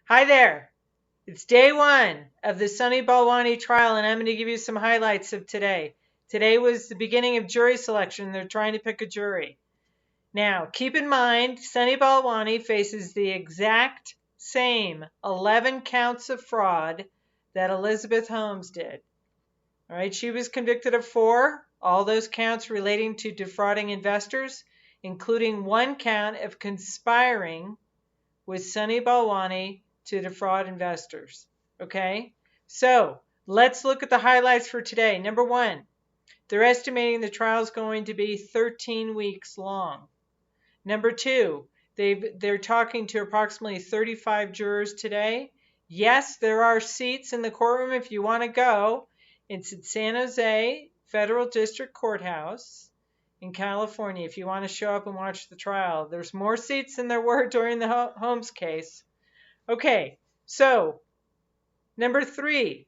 Hi there. It's day one of the Sunny Balwani trial, and I'm going to give you some highlights of today. Today was the beginning of jury selection. They're trying to pick a jury. Now, keep in mind, Sunny Balwani faces the exact same 11 counts of fraud that Elizabeth Holmes did. All right, she was convicted of 4, all those counts relating to defrauding investors, including 1 count of conspiring with Sunny Balwani to defraud investors. Okay, so let's look at the highlights for today. Number 1, they're estimating the trial is going to be 13 weeks long. Number 2, they're talking to approximately 35 jurors today. Yes, there are seats in the courtroom if you want to go. It's at San Jose Federal District Courthouse in California if you want to show up and watch the trial. There's more seats than there were during the Holmes case. Okay, so number 3,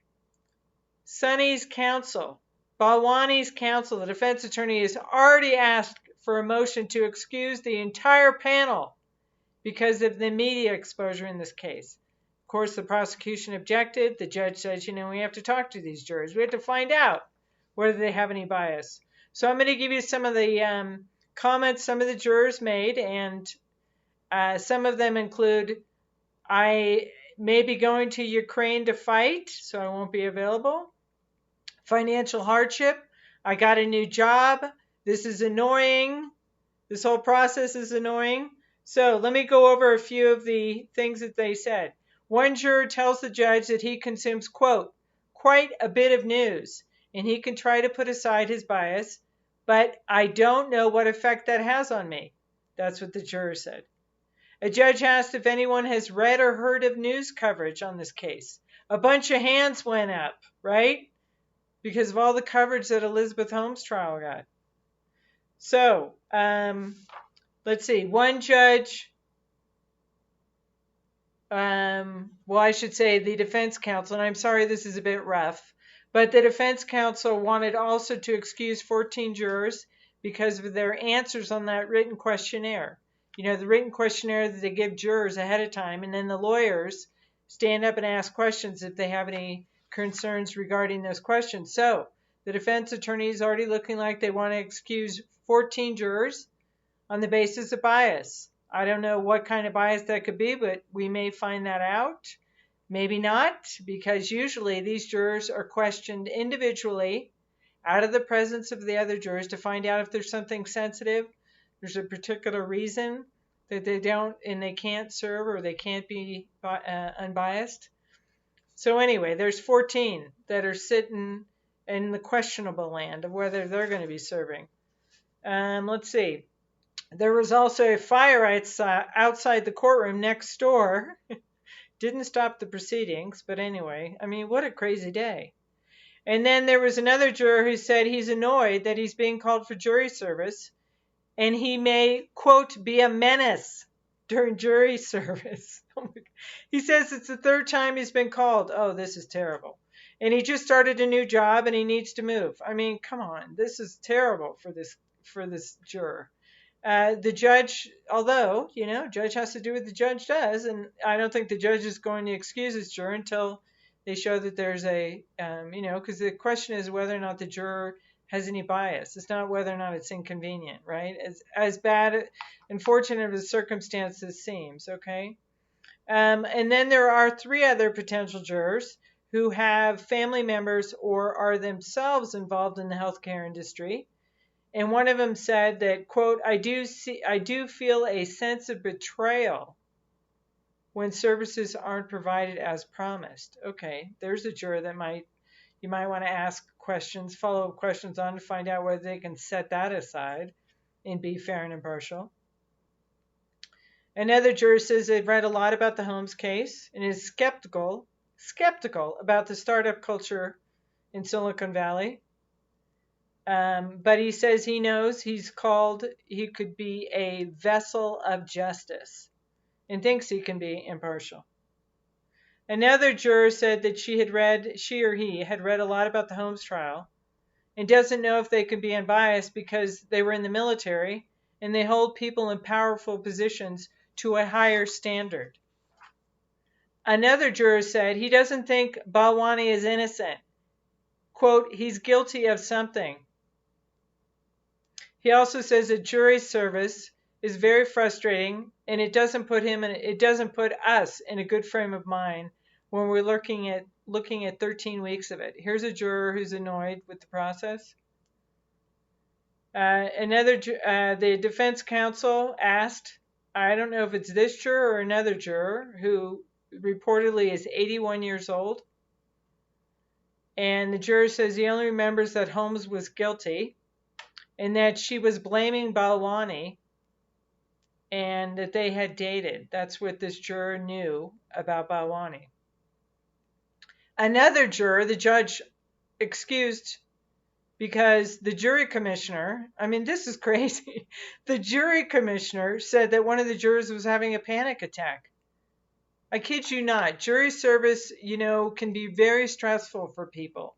Sunny's counsel, Balwani's counsel, the defense attorney, has already asked for a motion to excuse the entire panel because of the media exposure in this case. Of course, the prosecution objected. The judge says, we have to talk to these jurors. We have to find out whether they have any bias. So I'm going to give you some of the comments some of the jurors made, and some of them include, I may be going to Ukraine to fight, so I won't be available. Financial hardship. I got a new job. This is annoying. This whole process is annoying. So let me go over a few of the things that they said. One juror tells the judge that he consumes, quote, quite a bit of news, and he can try to put aside his bias, but I don't know what effect that has on me. That's what the juror said. A judge asked if anyone has read or heard of news coverage on this case. A bunch of hands went up, right? Because of all the coverage that Elizabeth Holmes trial got. So, let's see. One judge, I should say the defense counsel, and I'm sorry this is a bit rough, but the defense counsel wanted also to excuse 14 jurors because of their answers on that written questionnaire. The written questionnaire that they give jurors ahead of time, and then the lawyers stand up and ask questions if they have any concerns regarding those questions. So the defense attorney is already looking like they want to excuse 14 jurors on the basis of bias. I don't know what kind of bias that could be, but we may find that out. Maybe not, because usually these jurors are questioned individually out of the presence of the other jurors to find out if there's something sensitive, there's a particular reason that they can't serve or they can't be unbiased. So anyway, there's 14 that are sitting in the questionable land of whether they're going to be serving. Let's see. There was also a fire outside the courtroom next door. Didn't stop the proceedings, but anyway, what a crazy day. And then there was another juror who said he's annoyed that he's being called for jury service, and he may, quote, be a menace during jury service. He says it's the 3rd time he's been called. Oh, this is terrible. And he just started a new job and he needs to move. Come on. This is terrible for this juror. The judge, although, judge has to do what the judge does, and I don't think the judge is going to excuse this juror until they show that there's because the question is whether or not the juror has any bias. It's not whether or not it's inconvenient, right? As bad, unfortunate as circumstances seems, okay? And then there are 3 other potential jurors who have family members or are themselves involved in the healthcare industry. And one of them said that, quote, I do feel a sense of betrayal when services aren't provided as promised. Okay, there's a juror that you might want to ask questions, follow-up questions on to find out whether they can set that aside and be fair and impartial. Another juror says they've read a lot about the Holmes case and is skeptical about the startup culture in Silicon Valley. But he says he knows he could be a vessel of justice and thinks he can be impartial. Another juror said that she or he had read a lot about the Holmes trial and doesn't know if they can be unbiased because they were in the military and they hold people in powerful positions to a higher standard. Another juror said he doesn't think Balwani is innocent. Quote, he's guilty of something. He also says that jury service is very frustrating, and it doesn't put us in a good frame of mind when we're looking at 13 weeks of it. Here's a juror who's annoyed with the process. The defense counsel asked, I don't know if it's this juror or another juror who reportedly is 81 years old. And the juror says he only remembers that Holmes was guilty and that she was blaming Balwani and that they had dated. That's what this juror knew about Balwani. Another juror, the judge excused because the jury commissioner, I mean, this is crazy. The jury commissioner said that one of the jurors was having a panic attack. I kid you not. Jury service, can be very stressful for people.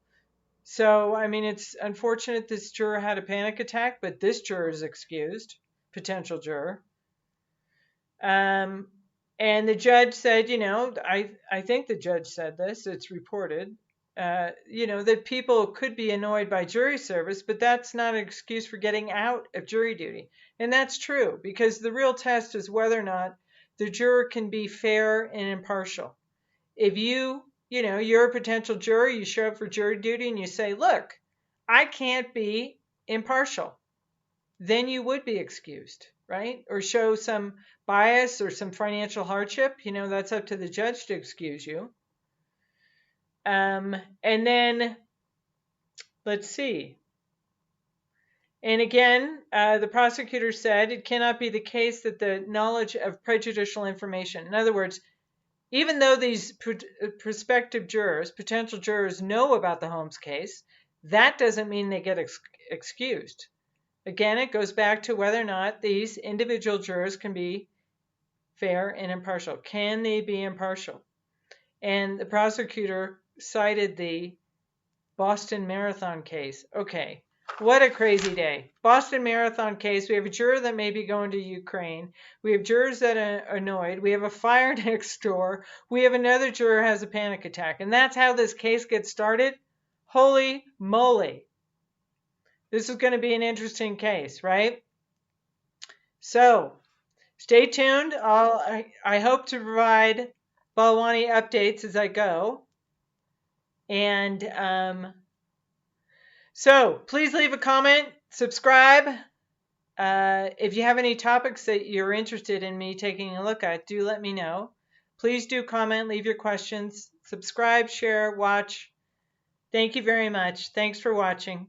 So, I mean, it's unfortunate this juror had a panic attack, but this juror is excused, potential juror. And the judge said, I think the judge said this, it's reported, that people could be annoyed by jury service, but that's not an excuse for getting out of jury duty. And that's true, because the real test is whether or not the juror can be fair and impartial. If you're a potential juror, you show up for jury duty and you say, look, I can't be impartial, then you would be excused, right? Or show some bias or some financial hardship, that's up to the judge to excuse you. And then, let's see. And again, the prosecutor said it cannot be the case that the knowledge of prejudicial information, in other words, even though these prospective jurors, potential jurors, know about the Holmes case, that doesn't mean they get excused. Again, it goes back to whether or not these individual jurors can be fair and impartial. Can they be impartial? And the prosecutor cited the Boston Marathon case. Okay, what a crazy day. Boston Marathon case. We have a juror that may be going to Ukraine. We have jurors that are annoyed. We have a fire next door. We have another juror has a panic attack. And that's how this case gets started? Holy moly. This is going to be an interesting case, right? So, stay tuned. I hope to provide Balwani updates as I go. And so please leave a comment, subscribe. If you have any topics that you're interested in me taking a look at, do let me know. Please do comment, leave your questions, subscribe, share, watch. Thank you very much. Thanks for watching.